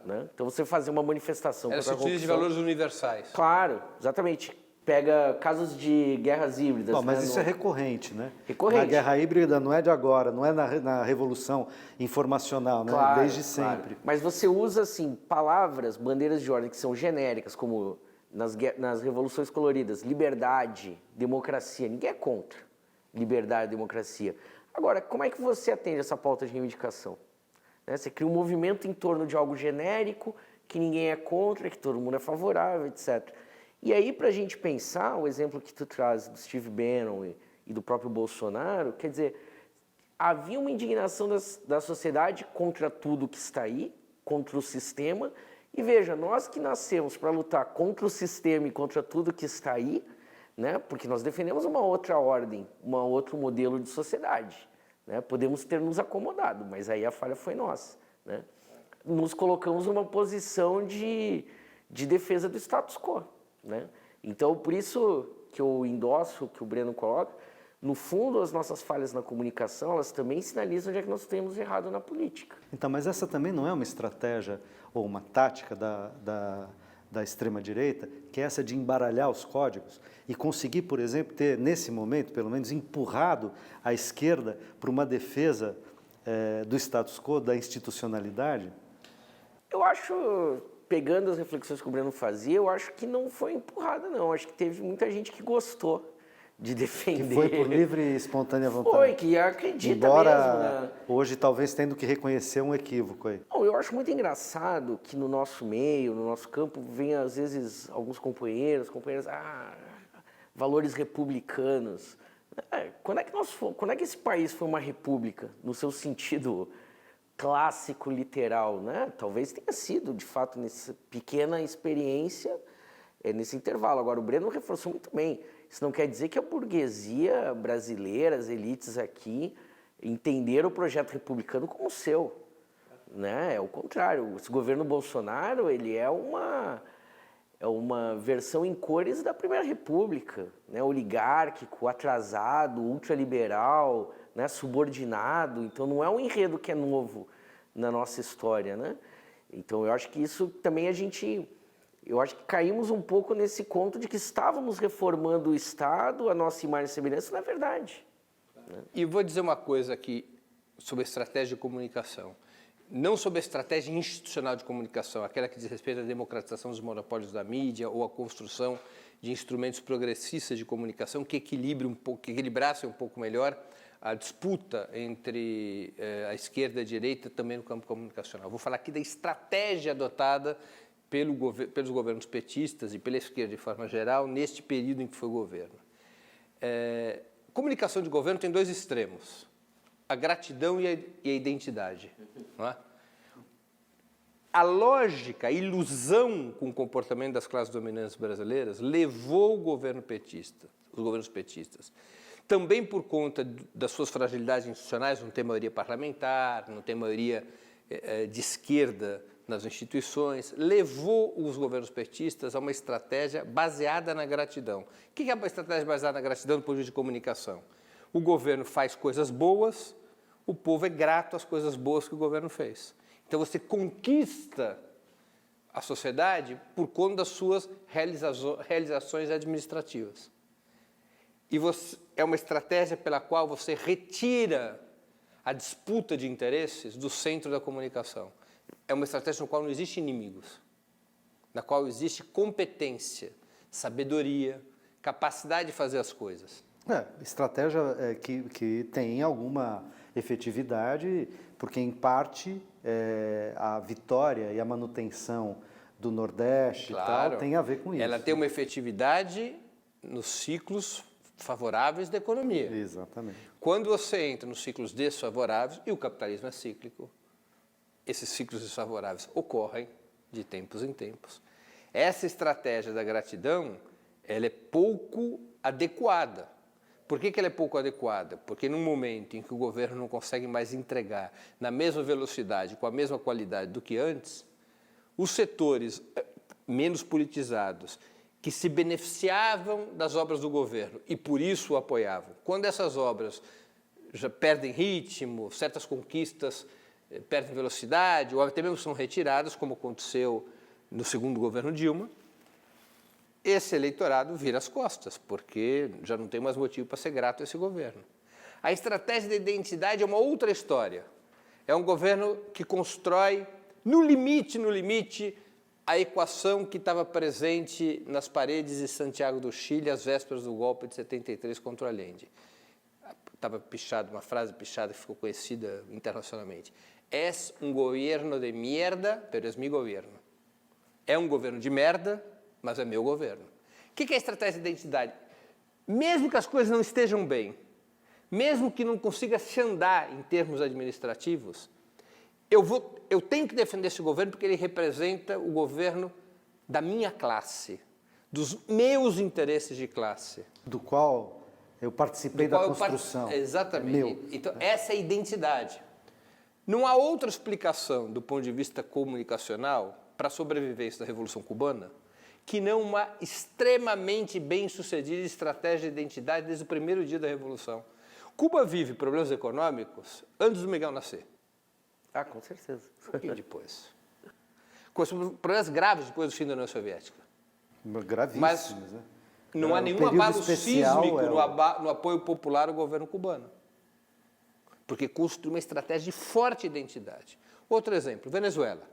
né? Então, você fazer uma manifestação contra a corrupção... Ela se utiliza de valores universais. Claro, exatamente. Pega casos de guerras híbridas. Bom, mas né, isso é recorrente, né? Recorrente. A guerra híbrida não é de agora, não é na revolução informacional, né? Claro, Desde sempre. Claro. Mas você usa, assim, palavras, bandeiras de ordem que são genéricas, como nas revoluções coloridas, liberdade, democracia. Ninguém é contra liberdade e democracia. Agora, como é que você atende essa pauta de reivindicação? Né? Você cria um movimento em torno de algo genérico, que ninguém é contra, que todo mundo é favorável, etc. E aí, para a gente pensar, o exemplo que tu traz do Steve Bannon e do próprio Bolsonaro, quer dizer, havia uma indignação da sociedade contra tudo que está aí, contra o sistema, e veja, nós que nascemos para lutar contra o sistema e contra tudo que está aí, né, porque nós defendemos uma outra ordem, um outro modelo de sociedade, né, podemos ter nos acomodado, mas aí a falha foi nossa, né, nos colocamos numa posição de defesa do status quo, né, então por isso que eu endosso o que o Breno coloca. No fundo, as nossas falhas na comunicação, elas também sinalizam onde é que nós temos errado na política. Então, mas essa também não é uma estratégia ou uma tática da extrema-direita, que é essa de embaralhar os códigos e conseguir, por exemplo, ter, nesse momento, pelo menos, empurrado a esquerda para uma defesa do status quo, da institucionalidade? Eu acho, pegando as reflexões que o Breno fazia, eu acho que não foi empurrada, não. Acho que teve muita gente que gostou de defender. Que foi por livre e espontânea vontade. Foi, que acredita Embora mesmo, né? Hoje talvez tendo que reconhecer um equívoco aí. Não, eu acho muito engraçado que no nosso meio, no nosso campo, vem às vezes alguns companheiras, valores republicanos. Quando é que esse país foi uma república, no seu sentido clássico, literal, né? Talvez tenha sido, de fato, nessa pequena experiência, nesse intervalo. Agora, o Breno reforçou muito bem. Isso não quer dizer que a burguesia brasileira, as elites aqui, entenderam o projeto republicano como seu, né? É o contrário. Esse governo Bolsonaro, ele é uma versão em cores da Primeira República, né? Oligárquico, atrasado, ultraliberal, né? Subordinado. Então, não é um enredo que é novo na nossa história, né? Então, eu acho que isso também eu acho que caímos um pouco nesse conto de que estávamos reformando o Estado, a nossa imagem e semelhança, não é verdade. E vou dizer uma coisa aqui sobre a estratégia de comunicação. Não sobre a estratégia institucional de comunicação, aquela que diz respeito à democratização dos monopólios da mídia ou à construção de instrumentos progressistas de comunicação que equilibrassem um pouco melhor a disputa entre a esquerda e a direita também no campo comunicacional. Vou falar aqui da estratégia adotada pelos governos petistas e pela esquerda de forma geral, neste período em que foi o governo. Comunicação de governo tem dois extremos, a gratidão e a identidade. Não é? A lógica, a ilusão com o comportamento das classes dominantes brasileiras levou os governos petistas, também por conta das suas fragilidades institucionais, não tem maioria parlamentar, não tem maioria de esquerda nas instituições, levou os governos petistas a uma estratégia baseada na gratidão. O que é uma estratégia baseada na gratidão do ponto de vista de comunicação? O governo faz coisas boas, o povo é grato às coisas boas que o governo fez. Então você conquista a sociedade por conta das suas realizações administrativas. é uma estratégia pela qual você retira a disputa de interesses do centro da comunicação. É uma estratégia na qual não existe inimigos, na qual existe competência, sabedoria, capacidade de fazer as coisas. Estratégia que tem alguma efetividade, porque em parte a vitória e a manutenção do Nordeste Claro, e tal tem a ver com isso. Ela tem uma efetividade nos ciclos favoráveis da economia. Exatamente. Quando você entra nos ciclos desfavoráveis, e o capitalismo é cíclico, esses ciclos desfavoráveis ocorrem de tempos em tempos. Essa estratégia da gratidão, ela é pouco adequada. Por que ela é pouco adequada? Porque num momento em que o governo não consegue mais entregar na mesma velocidade, com a mesma qualidade do que antes, os setores menos politizados, que se beneficiavam das obras do governo e por isso o apoiavam, quando essas obras já perdem ritmo, certas conquistas perdem velocidade, ou até mesmo são retiradas, como aconteceu no segundo governo Dilma, esse eleitorado vira as costas, porque já não tem mais motivo para ser grato a esse governo. A estratégia da identidade é uma outra história. É um governo que constrói, no limite, a equação que estava presente nas paredes de Santiago do Chile às vésperas do golpe de 73 contra o Allende. Estava pichado, uma frase pichada que ficou conhecida internacionalmente. Es un gobierno de mierda, pero es mi gobierno. É um governo de merda, mas é meu governo. O que é a estratégia de identidade? Mesmo que as coisas não estejam bem, mesmo que não consiga se andar em termos administrativos, eu tenho que defender esse governo porque ele representa o governo da minha classe, dos meus interesses de classe. Do qual eu participei da construção. Exatamente. Meu. Então, essa é a identidade. Não há outra explicação do ponto de vista comunicacional para a sobrevivência da Revolução Cubana que não uma extremamente bem-sucedida estratégia de identidade desde o primeiro dia da Revolução. Cuba vive problemas econômicos antes do Miguel nascer. Ah, com certeza. Um pouquinho depois. Com problemas graves depois do fim da União Soviética. Gravíssimos, Mas né? não há nenhum abalo sísmico no apoio popular ao governo cubano. Porque construi uma estratégia de forte identidade. Outro exemplo, Venezuela.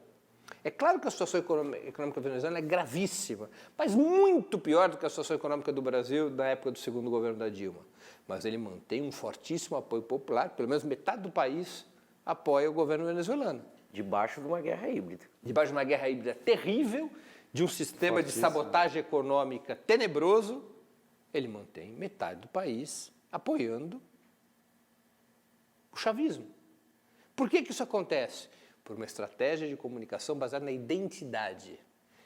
É claro que a situação econômica venezuelana é gravíssima, mas muito pior do que a situação econômica do Brasil na época do segundo governo da Dilma. Mas ele mantém um fortíssimo apoio popular, pelo menos metade do país apoia o governo venezuelano. Debaixo de uma guerra híbrida. Debaixo de uma guerra híbrida terrível, de um sistema de sabotagem econômica tenebroso, ele mantém metade do país apoiando o chavismo. Por que isso acontece? Por uma estratégia de comunicação baseada na identidade.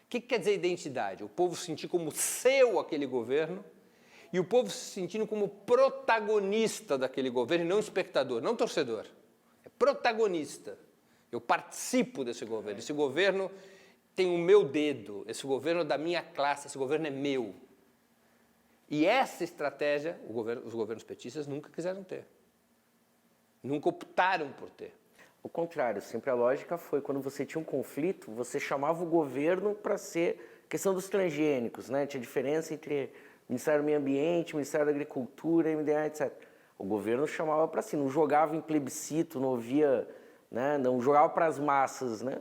O que quer dizer identidade? O povo se sentir como seu aquele governo e o povo se sentindo como protagonista daquele governo e não espectador, não torcedor. É protagonista. Eu participo desse governo. Esse governo tem o meu dedo, esse governo é da minha classe, esse governo é meu. E essa estratégia, os governos petistas nunca quiseram ter. Nunca optaram por ter. O contrário, sempre a lógica foi, quando você tinha um conflito, você chamava o governo para ser questão dos transgênicos, né? Tinha diferença entre Ministério do Meio Ambiente, Ministério da Agricultura, MDA, etc. O governo chamava para si, não jogava em plebiscito, não ouvia, né? Não jogava para as massas, né?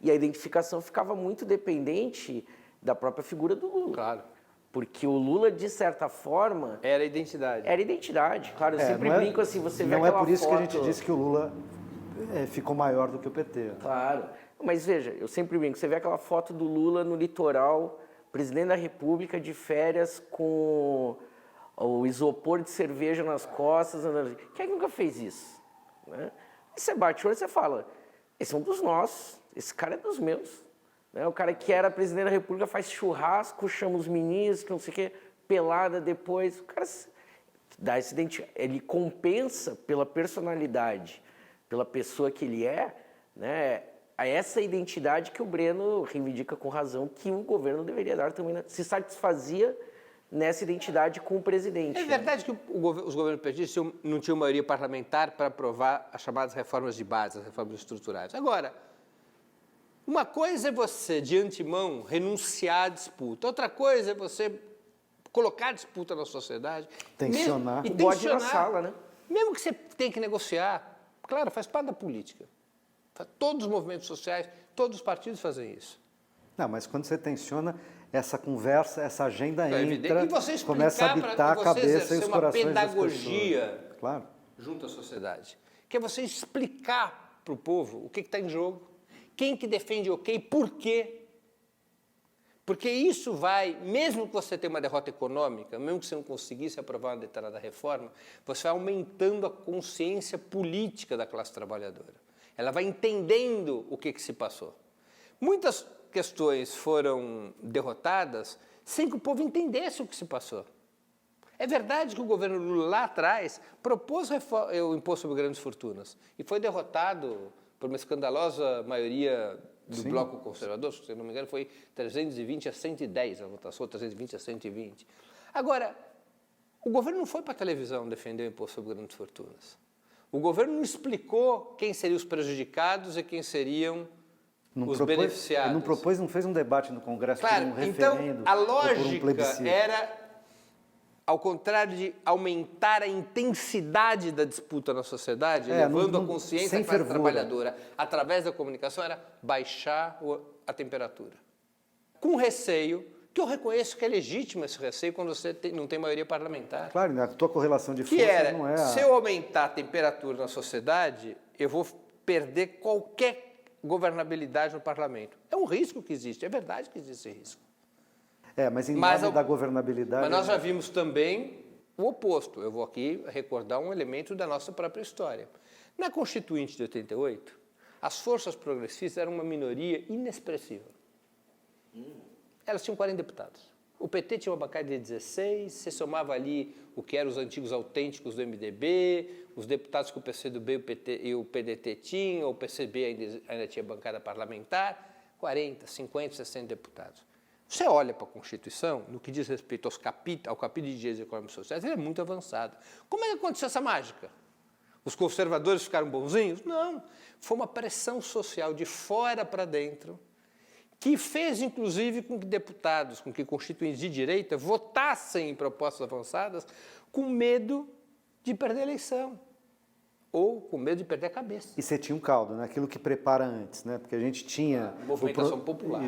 E a identificação ficava muito dependente da própria figura do Lula. Claro. Porque o Lula, de certa forma... Era identidade. Era identidade. Claro, eu sempre brinco assim, você vê aquela foto... Não é por isso que a gente foto... disse que o Lula ficou maior do que o PT. Né? Claro. Mas veja, eu sempre brinco, você vê aquela foto do Lula no litoral, presidente da República de férias com o isopor de cerveja nas costas. Quem é que nunca fez isso? Né? E você bate o olho e você fala, esse é um dos nossos, esse cara é dos meus. Né? O cara que era presidente da República faz churrasco, chama os ministros, não sei o quê, pelada depois. O cara dá esse ele compensa pela personalidade, pela pessoa que ele é, né? A essa identidade que o Breno reivindica com razão que o governo deveria dar também, né? Se satisfazia nessa identidade com o presidente. É verdade que os governos petistas não tinham maioria parlamentar para aprovar as chamadas reformas de base, as reformas estruturais. Agora, uma coisa é você, de antemão, renunciar à disputa. Outra coisa é você colocar disputa na sociedade. Tensionar. E O bode na tensionar. sala, né? Mesmo que você tenha que negociar, claro, faz parte da política. Todos os movimentos sociais, todos os partidos fazem isso. Não, mas quando você tensiona, essa conversa, essa agenda É entra, evidente. E você explicar começa a habitar a você cabeça e exercer os uma corações pedagogia das pessoas. Claro. junto à sociedade. Que é você explicar para o povo o que está em jogo, quem que defende o quê e por quê. Porque isso vai, mesmo que você tenha uma derrota econômica, mesmo que você não conseguisse aprovar uma determinada reforma, você vai aumentando a consciência política da classe trabalhadora. Ela vai entendendo o que se passou. Muitas questões foram derrotadas sem que o povo entendesse o que se passou. É verdade que o governo Lula lá atrás propôs o imposto sobre grandes fortunas e foi derrotado por uma escandalosa maioria do bloco conservador, se não me engano, foi 320 a 110 a votação, 320 a 120. Agora, o governo não foi para a televisão defender o imposto sobre grandes fortunas. O governo não explicou quem seriam os prejudicados e quem seriam os beneficiados. Não fez um debate no Congresso Claro, por um então referendo a ou por um lógica plebiscito. era, ao contrário de aumentar a intensidade da disputa na sociedade, levando a consciência sem da classe fervura. trabalhadora através da comunicação, era baixar a temperatura. Com receio, que eu reconheço que é legítimo esse receio quando você não tem maioria parlamentar. Claro, a tua correlação de Que forças era, não é se eu aumentar a temperatura na sociedade, eu vou perder qualquer governabilidade no parlamento. É um risco que existe, é verdade que existe esse risco. Mas em nome da governabilidade... Mas nós já vimos também o oposto. Eu vou aqui recordar um elemento da nossa própria história. Na Constituinte de 88, as forças progressistas eram uma minoria inexpressiva. Elas tinham 40 deputados. O PT tinha uma bancada de 16, você somava ali o que eram os antigos autênticos do MDB, os deputados que o PCdoB e o PDT tinham, o PCB ainda tinha bancada parlamentar, 40, 50, 60 deputados. Você olha para a Constituição, no que diz respeito ao capítulo de direitos econômicos e sociais, ele é muito avançado. Como é que aconteceu essa mágica? Os conservadores ficaram bonzinhos? Não. Foi uma pressão social de fora para dentro, que fez, inclusive, com que deputados, com que constituintes de direita votassem em propostas avançadas com medo de perder a eleição ou com medo de perder a cabeça. E você tinha um caldo, né? Aquilo que prepara antes, né? Porque a gente tinha... Movimentação popular.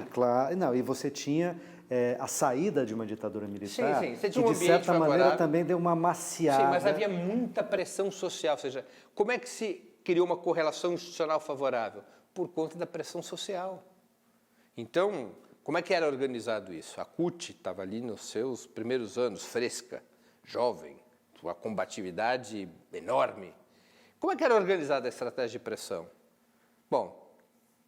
E você tinha a saída de uma ditadura militar, sim. Você tinha um que, de certa favorável. maneira, também deu uma maciada. Sim, mas havia muita pressão social. Ou seja, como é que se criou uma correlação institucional favorável? Por conta da pressão social. Então, como é que era organizado isso? A CUT estava ali nos seus primeiros anos, fresca, jovem, sua combatividade enorme. Como é que era organizada a estratégia de pressão? Bom,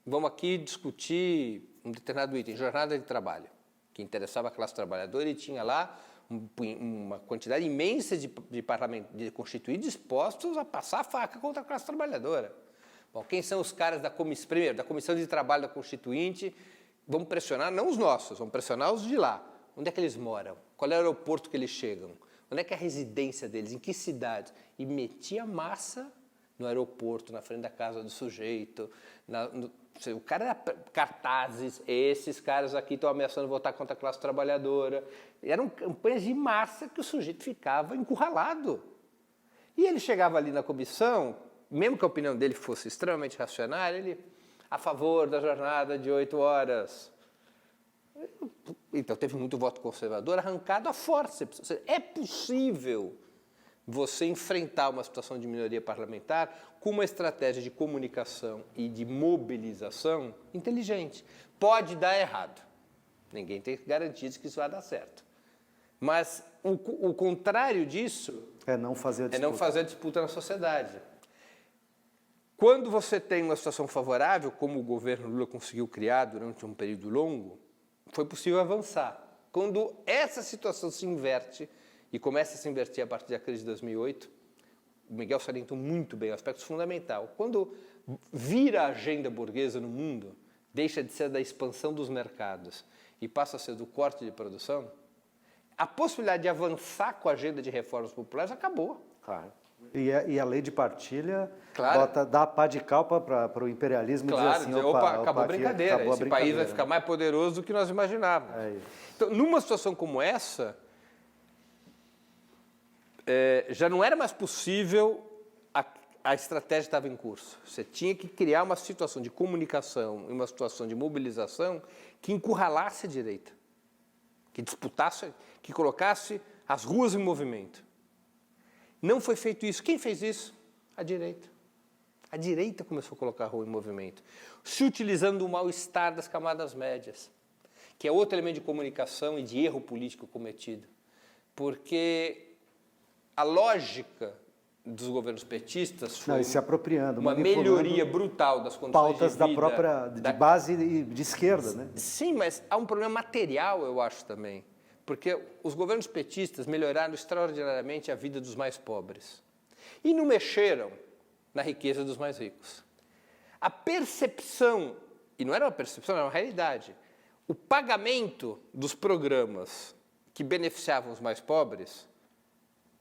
vamos aqui discutir um determinado item, jornada de trabalho, que interessava a classe trabalhadora e tinha lá uma quantidade imensa de constituintes dispostos a passar a faca contra a classe trabalhadora. Bom, quem são os caras da comissão de trabalho da Constituinte? Vamos pressionar, não os nossos, vamos pressionar os de lá. Onde é que eles moram? Qual é o aeroporto que eles chegam? Onde é que é a residência deles? Em que cidade? E metia massa no aeroporto, na frente da casa do sujeito. O cara era cartazes, esses caras aqui estão ameaçando votar contra a classe trabalhadora. Eram campanhas de massa que o sujeito ficava encurralado. E ele chegava ali na comissão, mesmo que a opinião dele fosse extremamente racional, ele a favor da jornada de 8 horas. Então, teve muito voto conservador arrancado à força. É possível você enfrentar uma situação de minoria parlamentar com uma estratégia de comunicação e de mobilização inteligente. Pode dar errado. Ninguém tem garantias que isso vai dar certo. Mas o contrário disso é não fazer a disputa na sociedade. Quando você tem uma situação favorável, como o governo Lula conseguiu criar durante um período longo, foi possível avançar. Quando essa situação se inverte, e começa a se inverter a partir da crise de 2008, o Miguel salientou muito bem o aspecto fundamental. Quando vira a agenda burguesa no mundo, deixa de ser da expansão dos mercados e passa a ser do corte de produção, a possibilidade de avançar com a agenda de reformas populares acabou. Claro. E a lei de partilha Claro. dá a pá de calpa para o imperialismo Claro, e dizer assim, acabou a brincadeira. Acabou a Esse brincadeira. país vai ficar mais poderoso do que nós imaginávamos. É isso. Então, numa situação como essa, já não era mais possível, a estratégia estava em curso. Você tinha que criar uma situação de comunicação e uma situação de mobilização que encurralasse a direita, que disputasse, que colocasse as ruas em movimento. Não foi feito isso. Quem fez isso? A direita. A direita começou a colocar a rua em movimento, se utilizando do mal-estar das camadas médias, que é outro elemento de comunicação e de erro político cometido. Porque a lógica dos governos petistas foi se apropriando, uma melhoria brutal das condições pautas de vida, da própria de base de esquerda, né? Sim, mas há um problema material, eu acho também, porque os governos petistas melhoraram extraordinariamente a vida dos mais pobres e não mexeram na riqueza dos mais ricos. A percepção, e não era uma percepção, era uma realidade, o pagamento dos programas que beneficiavam os mais pobres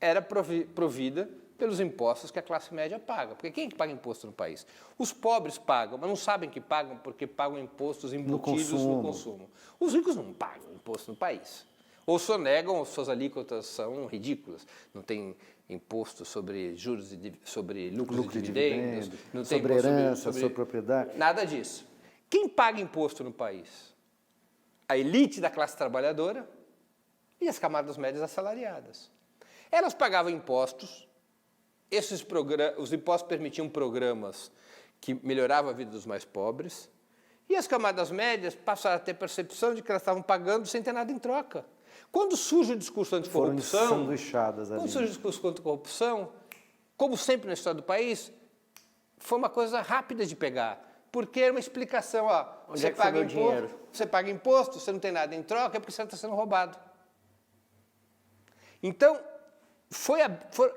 era provida pelos impostos que a classe média paga. Porque quem é que paga imposto no país? Os pobres pagam, mas não sabem que pagam porque pagam impostos embutidos no consumo. Os ricos não pagam imposto no país. Ou sonegam, ou suas alíquotas são ridículas. Não tem imposto sobre juros, sobre lucros e dividendos, não tem sobre imposto herança, sobre propriedade. Nada disso. Quem paga imposto no país? A elite da classe trabalhadora e as camadas médias assalariadas. Elas pagavam impostos, os impostos permitiam programas que melhoravam a vida dos mais pobres, e as camadas médias passaram a ter percepção de que elas estavam pagando sem ter nada em troca. Quando surge o discurso anticorrupção, quando surge o discurso contra a corrupção, como sempre na história do país, foi uma coisa rápida de pegar, porque era uma explicação, você paga imposto, você não tem nada em troca, é porque você está sendo roubado. Então,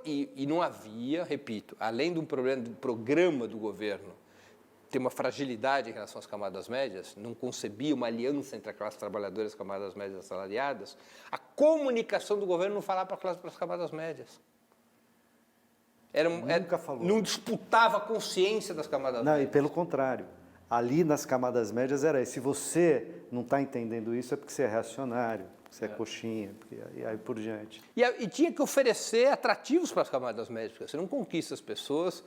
e não havia, repito, além de um problema do programa do governo ter uma fragilidade em relação às camadas médias, não concebia uma aliança entre a classe trabalhadora e as camadas médias assalariadas, a comunicação do governo não falava para as camadas médias. Nunca falou. Não disputava a consciência das camadas médias. E pelo contrário. Ali nas camadas médias era isso. Se você não está entendendo isso, é porque você é reacionário, porque você é coxinha, e aí por diante. E tinha que oferecer atrativos para as camadas médias, porque você não conquista as pessoas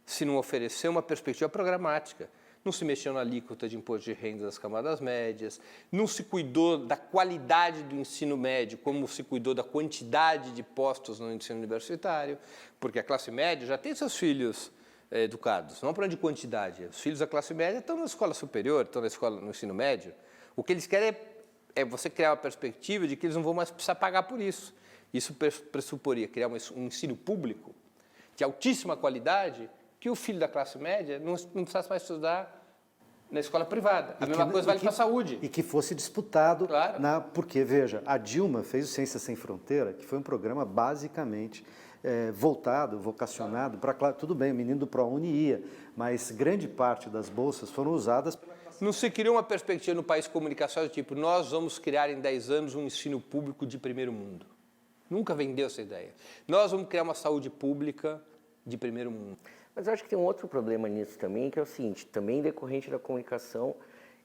se não oferecer uma perspectiva programática. Não se mexeu na alíquota de imposto de renda das camadas médias, não se cuidou da qualidade do ensino médio, como se cuidou da quantidade de postos no ensino universitário, porque a classe média já tem seus filhos educados, não é um problema de quantidade. Os filhos da classe média estão na escola superior, estão no ensino médio. O que eles querem é você criar uma perspectiva de que eles não vão mais precisar pagar por isso. Isso pressuporia criar um ensino público de altíssima qualidade, que o filho da classe média não precisasse mais estudar na escola privada. A mesma coisa vale para a saúde. E que fosse disputado, claro. Porque, veja, a Dilma fez o Ciência Sem Fronteira, que foi um programa basicamente voltado, vocacionado para... Tudo bem, o menino do ProUni ia, mas grande parte das bolsas foram usadas pela classe. Não se criou uma perspectiva no país comunicacional do tipo, nós vamos criar em 10 anos um ensino público de primeiro mundo. Nunca vendeu essa ideia. Nós vamos criar uma saúde pública de primeiro mundo. Mas eu acho que tem um outro problema nisso também, que é o seguinte, também decorrente da comunicação,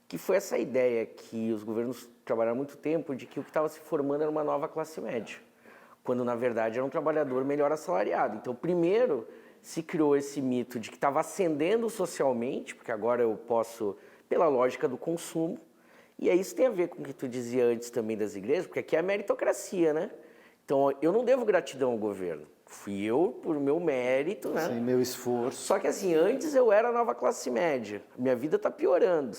que foi essa ideia que os governos trabalharam há muito tempo de que o que estava se formando era uma nova classe média, quando na verdade era um trabalhador melhor assalariado. Então, primeiro se criou esse mito de que estava ascendendo socialmente, porque agora eu posso, pela lógica do consumo, e aí isso tem a ver com o que tu dizia antes também das igrejas, porque aqui é a meritocracia, né? Então, eu não devo gratidão ao governo. Fui eu por meu mérito, né? Sem meu esforço. Só que assim, antes eu era a nova classe média. Minha vida está piorando.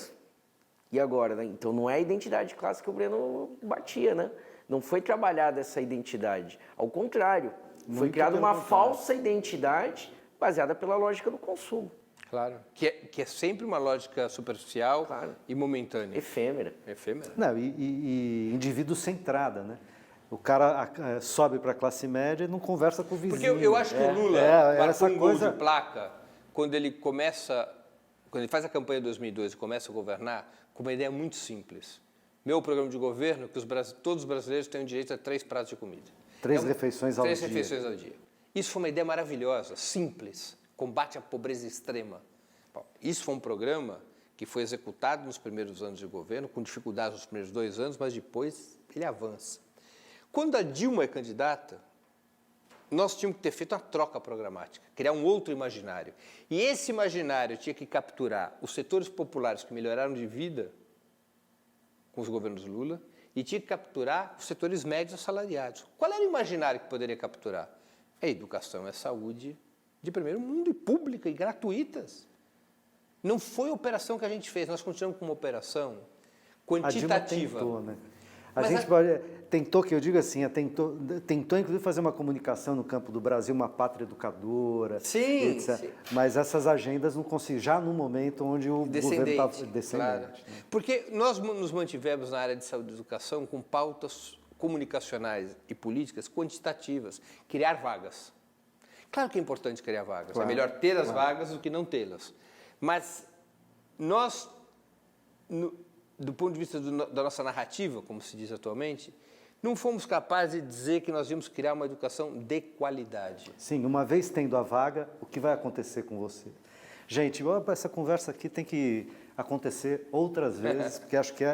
E agora, né? Então não é a identidade de classe que o Breno batia, né? Não foi trabalhada essa identidade. Ao contrário, foi criada uma falsa identidade baseada pela lógica do consumo. Claro. Que é sempre uma lógica superficial, claro, e momentânea. Efêmera. Não, e indivíduo centrada, né? O cara sobe para a classe média e não conversa com o vizinho. Porque eu acho que o Lula marcou um gol de placa quando ele faz a campanha de 2002 e começa a governar, com uma ideia muito simples. Meu programa de governo, que todos os brasileiros tenham direito a 3 pratos de comida. 3 refeições ao dia. 3 refeições ao dia. Isso foi uma ideia maravilhosa, simples, combate à pobreza extrema. Bom, isso foi um programa que foi executado nos primeiros anos de governo, com dificuldades nos primeiros 2 anos, mas depois ele avança. Quando a Dilma é candidata, nós tínhamos que ter feito uma troca programática, criar um outro imaginário. E esse imaginário tinha que capturar os setores populares que melhoraram de vida com os governos Lula e tinha que capturar os setores médios assalariados. Qual era o imaginário que poderia capturar? É educação, é saúde de primeiro mundo e pública e gratuitas. Não foi a operação que a gente fez, nós continuamos com uma operação quantitativa. A Dilma tentou, né? Tentou, que eu digo assim, tentou inclusive fazer uma comunicação no campo do Brasil, uma pátria educadora, sim, etc. Sim. Mas essas agendas não conseguiam, já no momento onde o governo estava descendente. Claro. Né? Porque nós nos mantivemos na área de saúde e educação com pautas comunicacionais e políticas quantitativas, criar vagas. Claro que é importante criar vagas, claro, é melhor ter as vagas do que não tê-las. Mas nós, do ponto de vista da nossa narrativa, como se diz atualmente, não fomos capazes de dizer que nós íamos criar uma educação de qualidade. Sim, uma vez tendo a vaga, o que vai acontecer com você? Gente, essa conversa aqui tem que acontecer outras vezes, porque acho que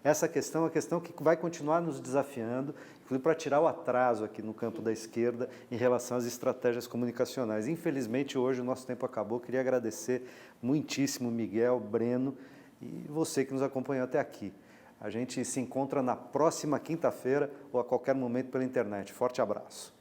essa questão é uma questão que vai continuar nos desafiando, inclusive para tirar o atraso aqui no campo da esquerda em relação às estratégias comunicacionais. Infelizmente, hoje o nosso tempo acabou. Queria agradecer muitíssimo Miguel, Breno e você que nos acompanhou até aqui. A gente se encontra na próxima quinta-feira ou a qualquer momento pela internet. Forte abraço.